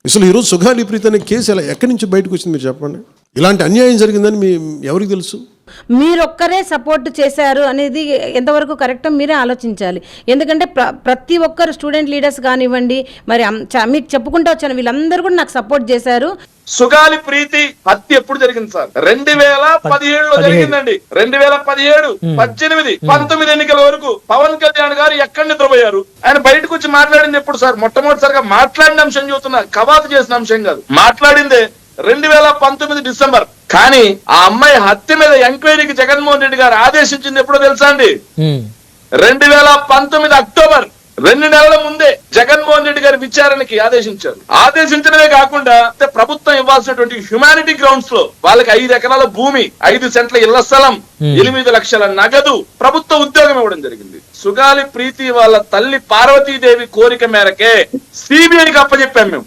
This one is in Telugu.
అసలు ఈరోజు సుగాలి ప్రీతి అనే కేసు ఎలా ఎక్కడి నుంచి బయటకు వచ్చింది మీరు చెప్పండి. ఇలాంటి అన్యాయం జరిగిందని ఎవరికి తెలుసు? మీరొక్కరే సపోర్ట్ చేశారు అనేది ఎంతవరకు కరెక్ట్ మీరే ఆలోచించాలి. ఎందుకంటే ప్రతి ఒక్కరు స్టూడెంట్ లీడర్స్ కానివ్వండి, మరి మీకు చెప్పుకుంటూ వచ్చాను, వీళ్ళందరూ కూడా నాకు సపోర్ట్ చేశారు. సుగాలి ప్రీతి హత్య ఎప్పుడు జరిగింది సార్? 2017లో జరిగిందండి. 2017, 18, 19 ఎన్నికల వరకు పవన్ కళ్యాణ్ గారు ఎక్కడ నిద్రపోయారు? ఆయన బయటకు వచ్చి మాట్లాడింది ఎప్పుడు సార్? మొట్టమొదటిసారిగా మాట్లాడిన అంశం చూస్తున్నా, కవాతు చేసిన అంశం కాదు. మాట్లాడిందే 2019 డిసెంబర్. కానీ ఆ అమ్మాయి హత్య మీద ఎంక్వైరీకి జగన్మోహన్ రెడ్డి గారు ఆదేశించింది ఎప్పుడో తెలుసా అండి? 2019 అక్టోబర్, 2 నెలల ముందే జగన్మోహన్ రెడ్డి గారి విచారణకి ఆదేశించారు. ఆదేశించడమే కాకుండా ప్రభుత్వం ఇవ్వాల్సినటువంటి హ్యుమానిటీ గ్రౌండ్స్ లో వాళ్ళకి 5 ఎకరాల భూమి, 5 సెంట్ల ఇళ్ల స్థలం, 8 లక్షల నగదు, ప్రభుత్వ ఉద్యోగం ఇవ్వడం జరిగింది. సుగాలి ప్రీతి వాళ్ళ తల్లి పార్వతీదేవి కోరిక మేరకే సిబిఐకి అప్పచెప్పాం మేము.